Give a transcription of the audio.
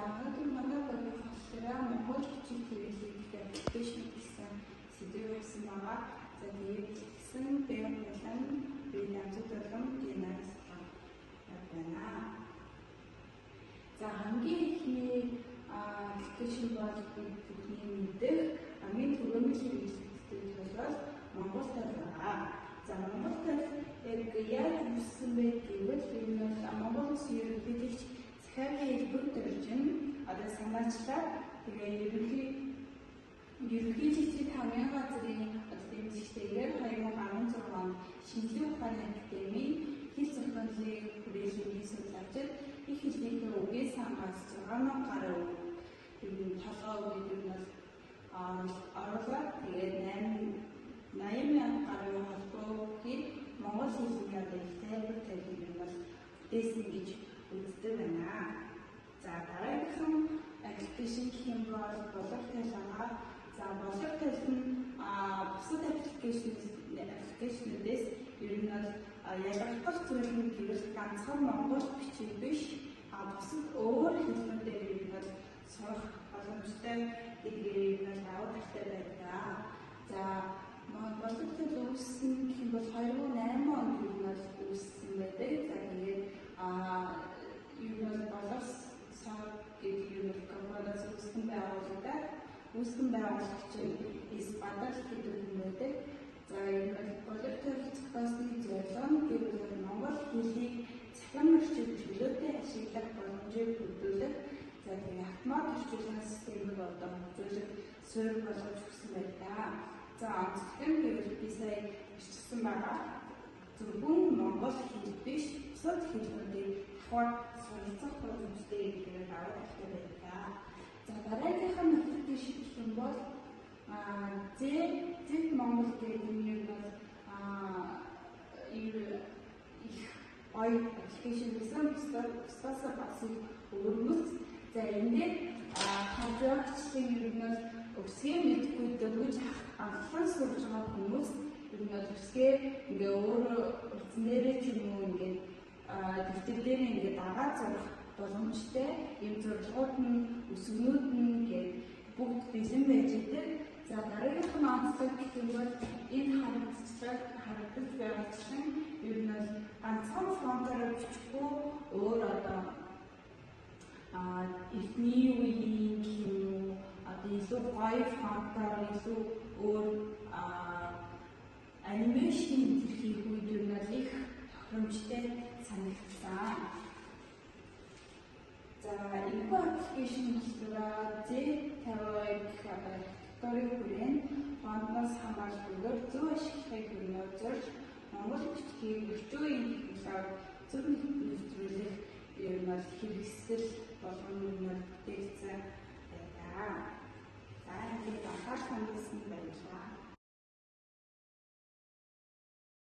өнөөдөр манай багийн болохоор Монгол бичиг хэрэглээтэй application гэсэн сэдвээр явсан байгаа. За тэгээд гэсэн бэм болон янзлуулам генерас байна. За хамгийн ихний application бол бидний мэддэг хамгийн түрүүний хэрэглээтэй болохоор Монгол тал байгаа. За Монгол тал яг юусэн бэ гэвэл энэ Монгол улсын ерөнхийлөгч захиалгын хэлбэр дөржин одоо санаачлаад тэгээ ерөнхийлөгчийн хамгийн газрын дэмжигчтэйгээр 2016 онд шинжилгээ ухааны академийн хэл зохиолын хүрээлэнгийн судлаачид их хэлний үгийн сангаас 6,000 гаруй толгой үг нь оруулаад тэгээд 80,000 гаруй холбоогийн монгол хэлний одоо их тайлбар тавих юм бол дэсэн гэж үздэг байна. За дараагийнхан application гэх юм бол боловч тал байгаа. За боловч тал нь бусад application-ээс ер нь бол ялгарлах зүйл нь гэвэл ганцхан монгол бичиг биш бусад өөр хэлнүүдээр ер нь бол сурах боломжтой гэдгийг нь авах хэрэгтэй байна. За боловч тал үүссэн гэх юм бол 2008 онд ер нь бол үүссэн байдаг. За тэгээд ер нь бол боловч гэдэг юм бол компаниас үүсгэн байгуулагчид Испанид гэдэг юм байдаг. За энэ бол боловч тал зохиосны зорилго нь гэвэл монгол хэлийг цахим орчинд чөлөөтэй ашиглах боломжийг бүрдүүлэх. За тэгээд автомат орчуулгын системийг одоо хөгжүүлэх суурь болгож өгсөн байдаг. За онцлог нь гэвэл би сая бичсэн байгаа. Зөвхөн монгол хэл биш бусад хэлнүүдийг дахиад суралцах боломжтой гэдгийг авах хэрэгтэй байдаг. За дараагийнх нь application гэх юм бол Z Монгол гэдэг юм бол их гоё application гэсэн бусдаас бас өөрмөс. За энэ хаврагчдын ер нь бол өсгөө мэдгүй дөрвөж анхлан сурж байгаа хүмүүс ер нь бол өсгөө ингээ өөрөө утсан дээрээ ч юм уу ингээ дэвтэр дээр ингээ дагаад зурх боломжтой юм зургууд нь өсгөнүүд нь гээд бүгд бэлэн байж идэг. За дараагийнх нь онцлог гэх юм бол энэ харагдаж байгаа чинь ер нь бол ганцхан фонтоор бичихгүй өөр одоо эхний үеийн гэх юм уу одоо илүү гоё фонтоор илүү өөр анимашн хийх үед ер нь бол их тохиромжтой санагдсан. За энэ application болохоор Z52 категорийн хүрээнд фонтоос хамааралгүйгээр зөв ашиглахыг хөрөнгөж монгол бичгийг өрчөөний технологиор зөв нэвтрүүлэх ер нь бол хэрэгсэл болгоно нь бүтээсэн